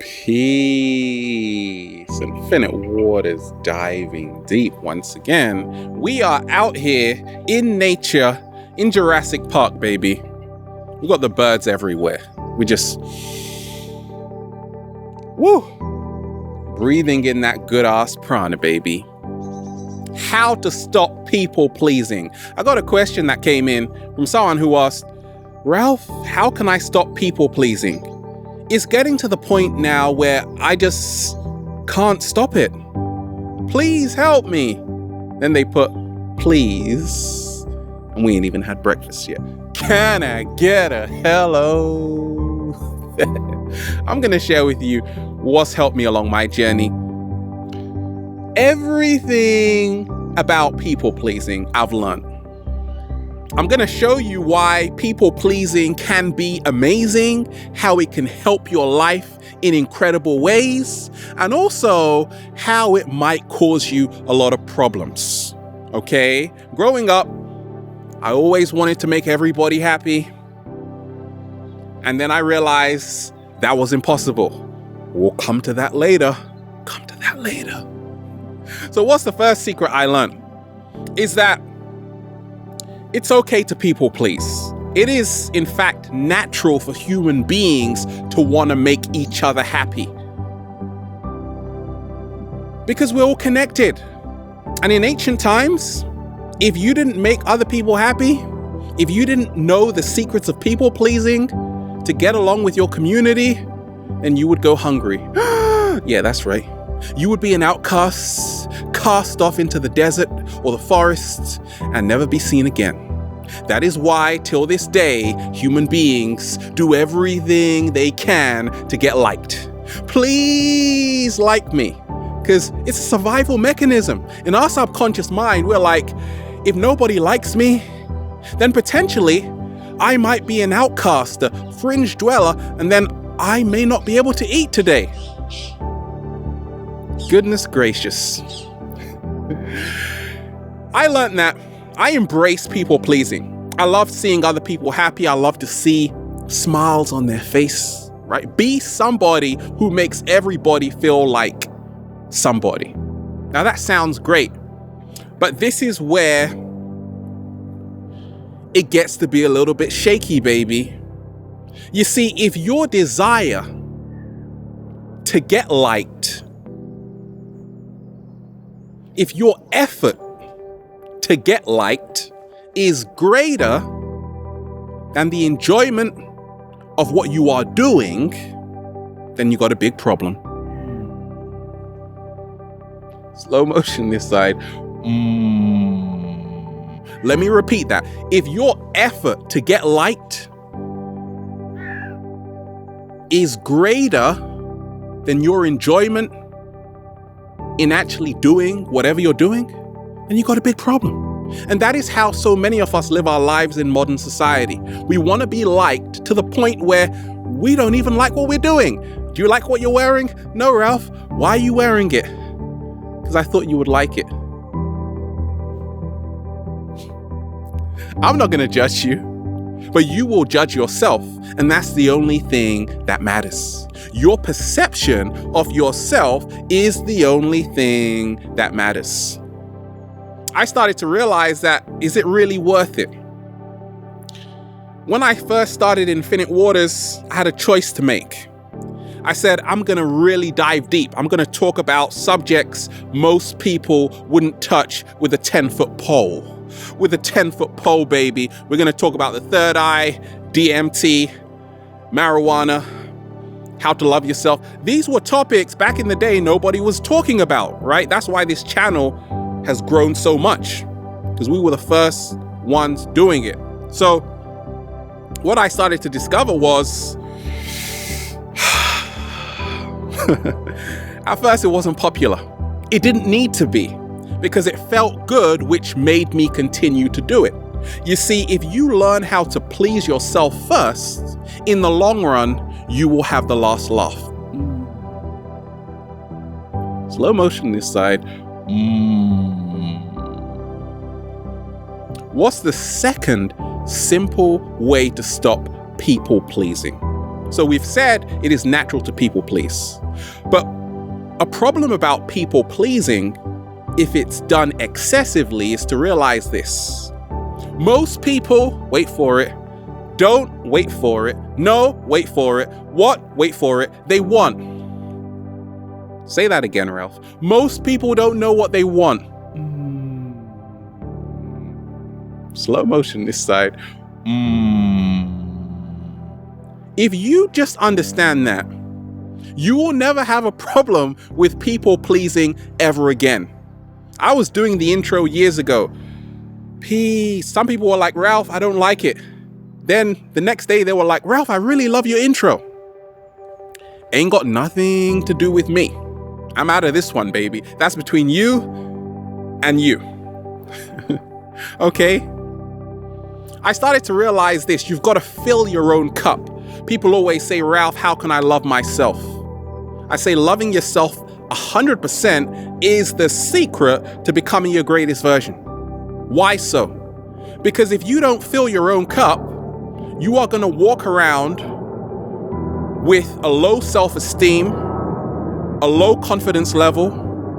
Peace. Infinite waters diving deep once again. We are out here in nature, in Jurassic Park, baby. We got the birds everywhere. We just... woo! Breathing in that good ass prana, baby. How to stop people pleasing. I got a question that came in from someone who asked, Ralph, how can I stop people pleasing? It's getting to the point now where I just can't stop it. Please help me. Then they put, please. And we ain't even had breakfast yet. Can I get a hello? I'm going to share with you what's helped me along my journey. Everything about people pleasing I've learned. I'm going to show you why people pleasing can be amazing, how it can help your life in incredible ways, and also how it might cause you a lot of problems. Okay? Growing up, I always wanted to make everybody happy. And then I realized that was impossible. We'll come to that later. So what's the first secret I learned? Is that it's okay to people please. It is, in fact, natural for human beings to want to make each other happy. Because we're all connected. And in ancient times, if you didn't make other people happy, if you didn't know the secrets of people pleasing to get along with your community, then you would go hungry. Yeah, that's right. You would be an outcast, cast off into the desert or the forest and never be seen again. That is why, till this day, human beings do everything they can to get liked. Please like me, because it's a survival mechanism. In our subconscious mind, we're like, if nobody likes me, then potentially I might be an outcast, a fringe dweller, and then I may not be able to eat today. Goodness gracious. I learned that I embrace people pleasing. I love seeing other people happy. I love to see smiles on their face, right? Be somebody who makes everybody feel like somebody. Now that sounds great, but this is where it gets to be a little bit shaky, baby. You see, if your desire to get liked, if your effort to get liked is greater than the enjoyment of what you are doing, then you got a big problem. Slow motion this side. Let me repeat that. If your effort to get liked is greater than your enjoyment in actually doing whatever you're doing, then you got a big problem. And that is how so many of us live our lives in modern society. We want to be liked to the point where we don't even like what we're doing. Do you like what you're wearing? No, Ralph. Why are you wearing it? Because I thought you would like it. I'm not going to judge you, but you will judge yourself. And that's the only thing that matters. Your perception of yourself is the only thing that matters. I started to realize that, is it really worth it? When I first started Infinite Waters, I had a choice to make. I said, I'm going to really dive deep. I'm going to talk about subjects most people wouldn't touch with a 10-foot pole. With a 10-foot pole, baby. We're going to talk about the third eye, DMT, marijuana, how to love yourself. These were topics back in the day nobody was talking about, right? That's why this channel has grown so much, because we were the first ones doing it. So what I started to discover was, at first it wasn't popular. It didn't need to be, because it felt good, which made me continue to do it. You see, if you learn how to please yourself first, in the long run, you will have the last laugh. Slow motion this side. What's the second simple way to stop people pleasing? So we've said it is natural to people please. But a problem about people pleasing, if it's done excessively, is to realize this. Most people, wait for it, don't wait for it, no, wait for it, what, wait for it, they want. Say that again, Ralph. Most people don't know what they want. Slow motion this side. If you just understand that, you will never have a problem with people pleasing ever again. I was doing the intro years ago. Some people were like, Ralph, I don't like it. Then the next day they were like, Ralph, I really love your intro. Ain't got nothing to do with me. I'm out of this one, baby. That's between you and you. Okay? I started to realize this. You've got to fill your own cup. People always say, Ralph, how can I love myself? I say loving yourself 100% is the secret to becoming your greatest version. Why so? Because if you don't fill your own cup, you are going to walk around with a low self-esteem, a low confidence level.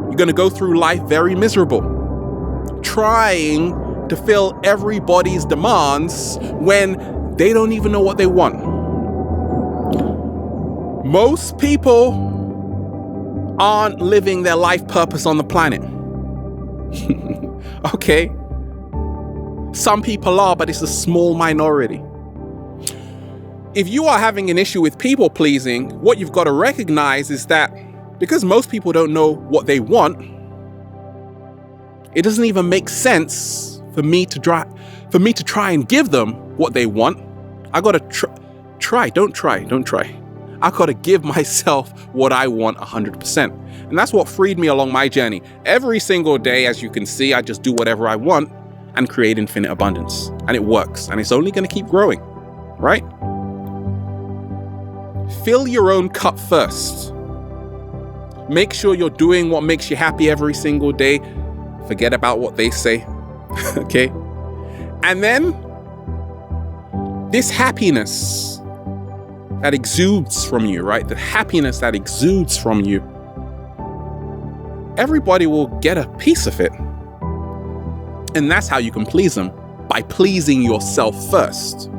You're going to go through life very miserable, trying to fill everybody's demands when they don't even know what they want. Most people aren't living their life purpose on the planet. Okay? Some people are, but it's a small minority. If you are having an issue with people pleasing, what you've got to recognize is that because most people don't know what they want, it doesn't even make sense for me to try and give them what they want. I got to don't try. I got to give myself what I want 100%. And that's what freed me along my journey. Every single day, as you can see, I just do whatever I want and create infinite abundance. And it works. And it's only going to keep growing, right? Fill your own cup first. Make sure you're doing what makes you happy every single day. Forget about what they say. Okay? And then this happiness that exudes from you, right? The happiness that exudes from you, everybody will get a piece of it. And that's how you can please them, by pleasing yourself first.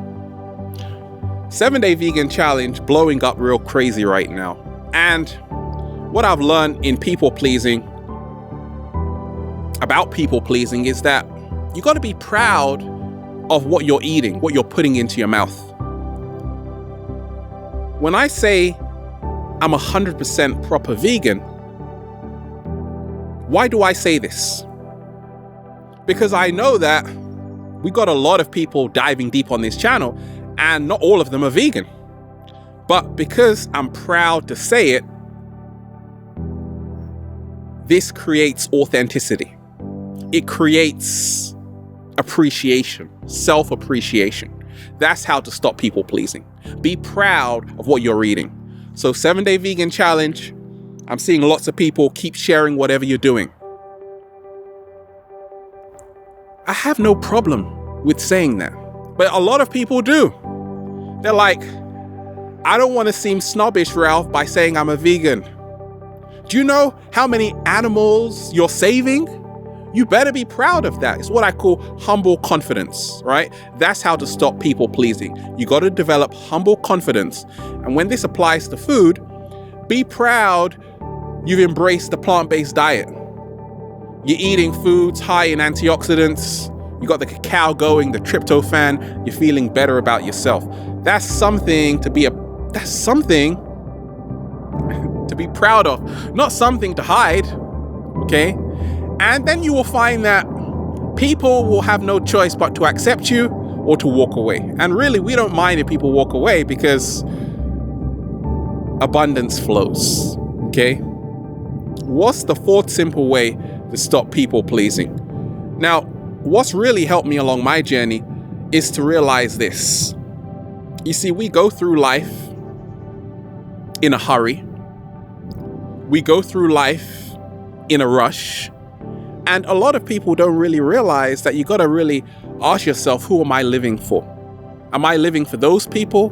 7-Day Vegan Challenge blowing up real crazy right now. And what I've learned in people pleasing, about people pleasing, is that you got to be proud of what you're eating, what you're putting into your mouth. When I say I'm 100% proper vegan, why do I say this? Because I know that we got a lot of people diving deep on this channel and not all of them are vegan. But because I'm proud to say it, this creates authenticity. It creates appreciation, self-appreciation. That's how to stop people pleasing. Be proud of what you're eating. So 7-Day Vegan Challenge, I'm seeing lots of people keep sharing whatever you're doing. I have no problem with saying that, but a lot of people do. They're like, I don't want to seem snobbish, Ralph, by saying I'm a vegan. Do you know how many animals you're saving? You better be proud of that. It's what I call humble confidence, right? That's how to stop people pleasing. You got to develop humble confidence. And when this applies to food, be proud you've embraced the plant-based diet. You're eating foods high in antioxidants. You got the cacao going, the tryptophan. You're feeling better about yourself. That's something to be proud of, not something to hide. Okay? And then you will find that people will have no choice but to accept you or to walk away. And really, we don't mind if people walk away because abundance flows. Okay? What's the fourth simple way to stop people pleasing? Now, what's really helped me along my journey is to realize this. You see, we go through life in a hurry. We go through life in a rush. And a lot of people don't really realize that you got to really ask yourself, who am I living for? Am I living for those people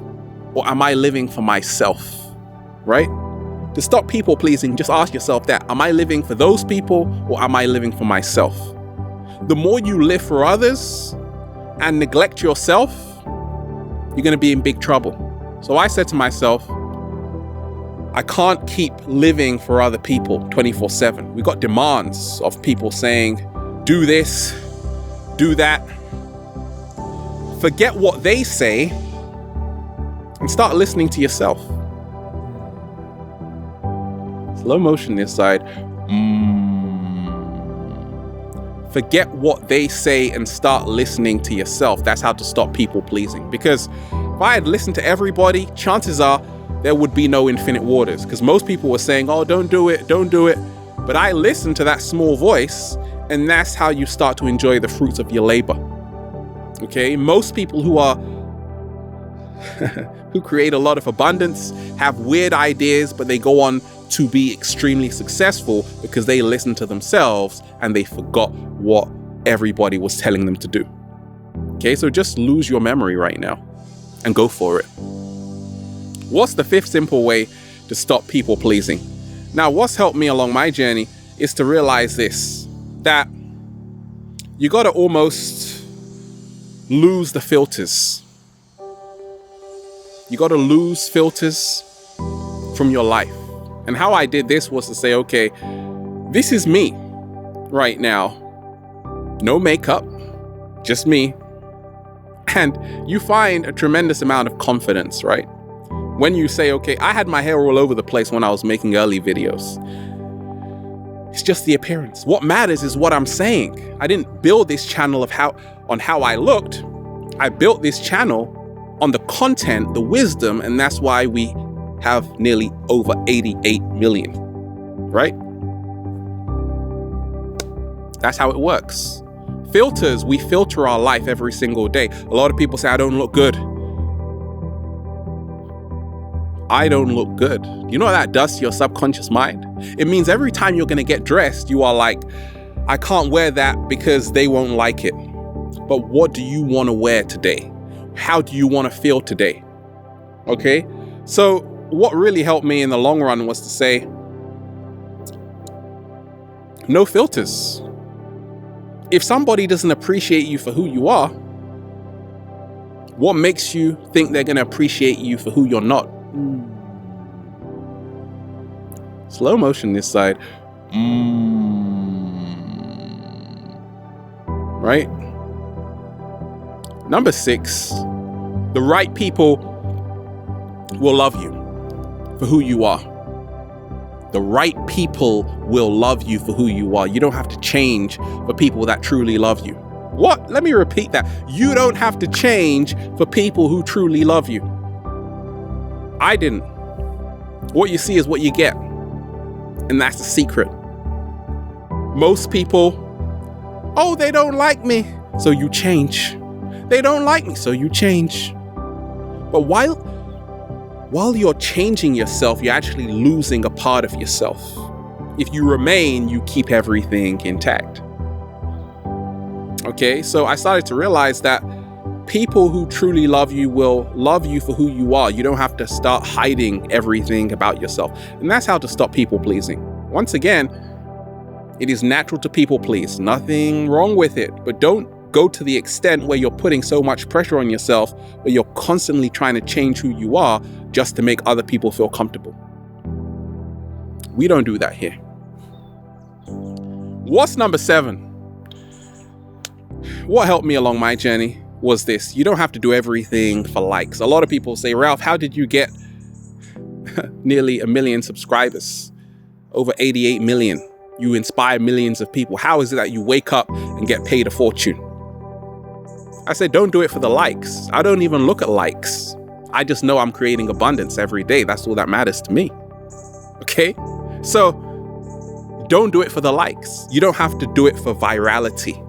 or am I living for myself? Right? To stop people pleasing, just ask yourself that. Am I living for those people or am I living for myself? The more you live for others and neglect yourself, you're going to be in big trouble. So I said to myself, I can't keep living for other people 24/7. We got demands of people saying, do this, do that. Forget what they say and start listening to yourself. Slow motion this side. Forget what they say and start listening to yourself. That's how to stop people pleasing. Because if I had listened to everybody, chances are there would be no infinite waters. Because most people were saying, oh, don't do it, don't do it. But I listened to that small voice, and that's how you start to enjoy the fruits of your labor. Okay, most people who create a lot of abundance have weird ideas, but they go on to be extremely successful because they listened to themselves and they forgot what everybody was telling them to do. Okay, so just lose your memory right now and go for it. What's the fifth simple way to stop people pleasing? Now, what's helped me along my journey is to realize this, that you got to almost lose the filters. You got to lose filters from your life. And how I did this was to say, okay, this is me right now. No makeup, just me. And you find a tremendous amount of confidence, right? When you say, okay, I had my hair all over the place when I was making early videos. It's just the appearance. What matters is what I'm saying. I didn't build this channel on how I looked. I built this channel on the content, the wisdom, and that's why we have nearly over 88 million, right? That's how it works. Filters, we filter our life every single day. A lot of people say, I don't look good. I don't look good. You know what that does to your subconscious mind? It means every time you're going to get dressed, you are like, I can't wear that because they won't like it. But what do you want to wear today? How do you want to feel today? Okay? So what really helped me in the long run was to say, no filters. If somebody doesn't appreciate you for who you are, what makes you think they're going to appreciate you for who you're not? Slow motion this side. Right? Number 6, the right people will love you for who you are. The right people will love you for who you are. You don't have to change for people that truly love you. What? Let me repeat that. You don't have to change for people who truly love you. I didn't. What you see is what you get. And that's the secret. Most people, oh, they don't like me, so you change. They don't like me, so you change. But while you're changing yourself, you're actually losing a part of yourself. If you remain, you keep everything intact. Okay, so I started to realize that people who truly love you will love you for who you are. You don't have to start hiding everything about yourself. And that's how to stop people pleasing. Once again, it is natural to people please. Nothing wrong with it. But don't go to the extent where you're putting so much pressure on yourself, where you're constantly trying to change who you are just to make other people feel comfortable. We don't do that here. What's number 7? What helped me along my journey was this. You don't have to do everything for likes. A lot of people say, Ralph, how did you get nearly 1 million subscribers? Over 88 million. You inspire millions of people. How is it that you wake up and get paid a fortune? I said, don't do it for the likes. I don't even look at likes. I just know I'm creating abundance every day. That's all that matters to me. Okay? So don't do it for the likes. You don't have to do it for virality.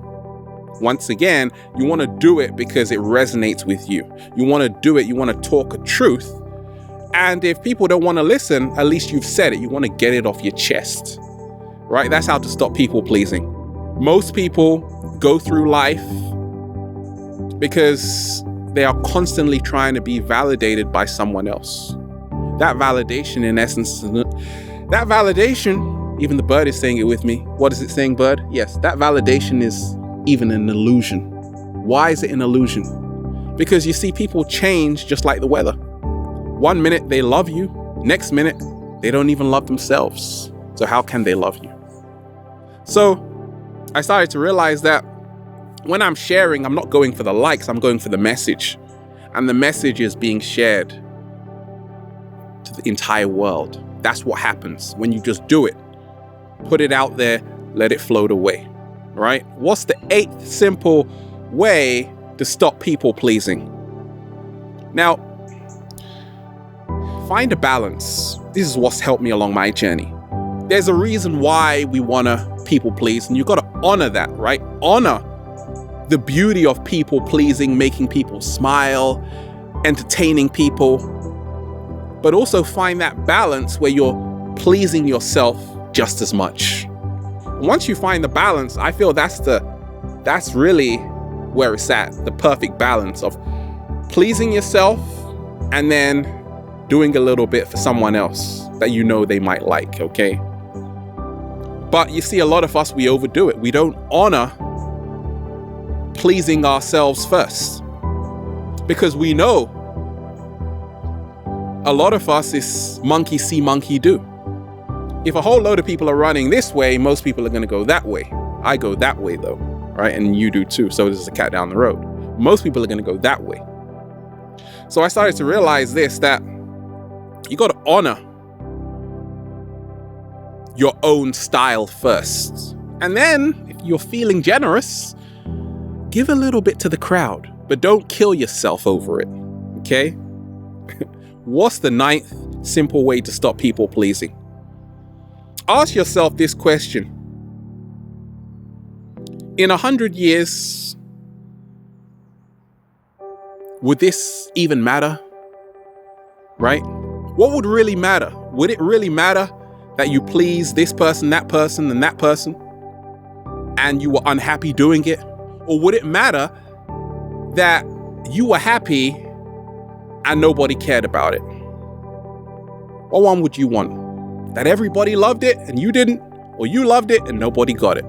Once again, you want to do it because it resonates with you. You want to do it. You want to talk a truth. And if people don't want to listen, at least you've said it. You want to get it off your chest. Right? That's how to stop people pleasing. Most people go through life because they are constantly trying to be validated by someone else. That validation, in essence, that validation, even the bird is saying it with me. What is it saying, bird? Yes, that validation is even an illusion. Why is it an illusion? Because you see, people change just like the weather. One minute they love you, next minute they don't even love themselves. So how can they love you? So I started to realize that when I'm sharing, I'm not going for the likes, I'm going for the message. And the message is being shared to the entire world. That's what happens when you just do it. Put it out there, let it float away, right? What's the 8th simple way to stop people pleasing? Now, find a balance. This is what's helped me along my journey. There's a reason why we want to people please, and you've got to honor that, right? Honor the beauty of people pleasing, making people smile, entertaining people, but also find that balance where you're pleasing yourself just as much. Once you find the balance, I feel that's really where it's at, the perfect balance of pleasing yourself and then doing a little bit for someone else that you know they might like, okay? But you see, a lot of us, we overdo it. We don't honor pleasing ourselves first, because we know a lot of us is monkey see, monkey do. If a whole load of people are running this way, most people are going to go that way. I go that way though, right? And you do too. So does the cat down the road. Most people are going to go that way. So I started to realize this, that you got to honor your own style first. And then if you're feeling generous, give a little bit to the crowd, but don't kill yourself over it, okay? What's the 9th simple way to stop people pleasing? Ask yourself this question. In 100 years, would this even matter? Right? What would really matter? Would it really matter that you please this person, and that person, and you were unhappy doing it? Or would it matter that you were happy and nobody cared about it? What one would you want? That everybody loved it and you didn't? Or you loved it and nobody got it?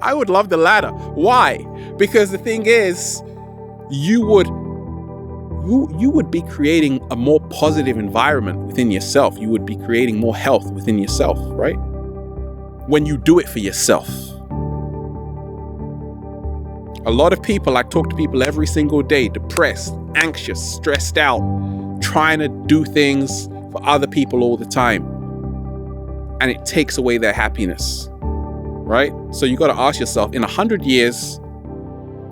I would love the latter. Why? Because the thing is, you would be creating a more positive environment within yourself. You would be creating more health within yourself, right? When you do it for yourself. A lot of people, I talk to people every single day, depressed, anxious, stressed out, trying to do things for other people all the time. And it takes away their happiness, right? So you got to ask yourself, in 100 years,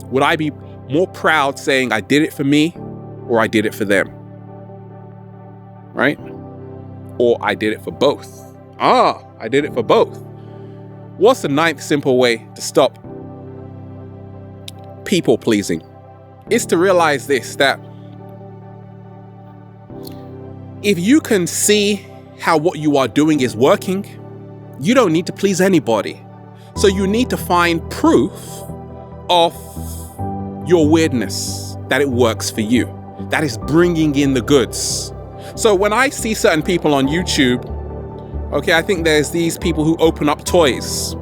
would I be more proud saying I did it for me or I did it for them? Right? Or I did it for both. I did it for both. What's the 9th simple way to stop people pleasing? Is to realize this, that if you can see how what you are doing is working, you don't need to please anybody. So you need to find proof of your weirdness, that it works for you, that is bringing in the goods. So when I see certain people on YouTube, okay, I think there's these people who open up toys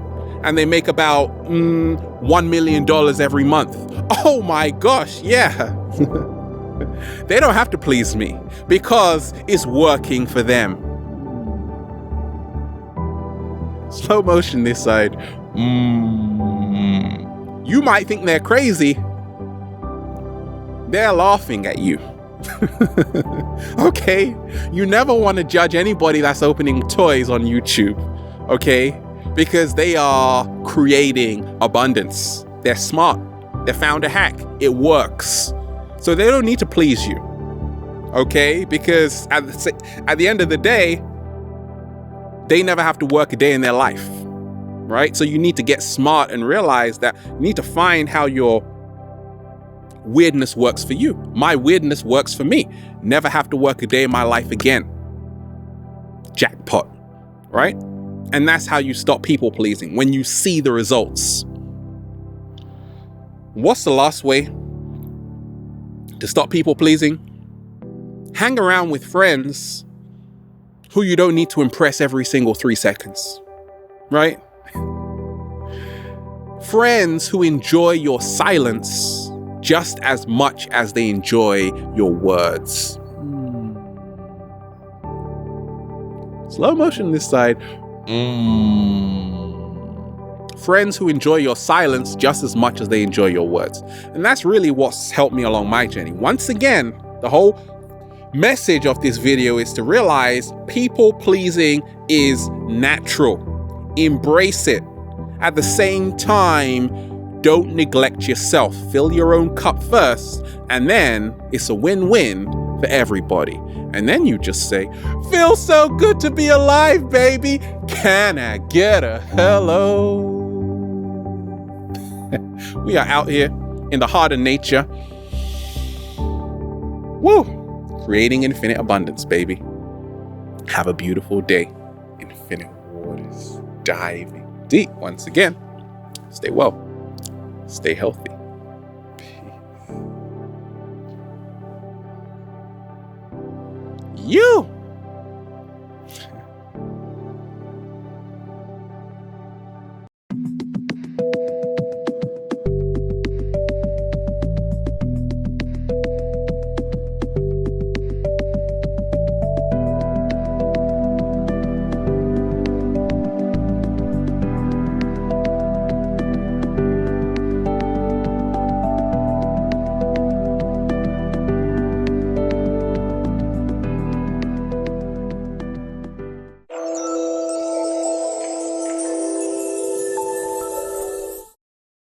and they make about $1 million every month. Oh my gosh, yeah. They don't have to please me because it's working for them. Slow motion this side. You might think they're crazy. They're laughing at you. Okay? You never want to judge anybody that's opening toys on YouTube, okay? Because they are creating abundance. They're smart. They found a hack. It works. So they don't need to please you, okay? Because at the end of the day, they never have to work a day in their life, right? So you need to get smart and realize that you need to find how your weirdness works for you. My weirdness works for me. Never have to work a day in my life again. Jackpot, right? And that's how you stop people pleasing, when you see the results. What's the last way? To stop people pleasing, hang around with friends who you don't need to impress every single 3 seconds, right? Friends who enjoy your silence just as much as they enjoy your words. Slow motion this side. Friends who enjoy your silence just as much as they enjoy your words. And that's really what's helped me along my journey. Once again, the whole message of this video is to realize people pleasing is natural. Embrace it. At the same time, don't neglect yourself. Fill your own cup first, and then it's a win-win for everybody. And then you just say, "Feels so good to be alive, baby. Can I get a hello?" We are out here in the heart of nature. Woo! Creating infinite abundance, baby. Have a beautiful day. Infinite waters. Diving deep once again. Stay well. Stay healthy. Peace. You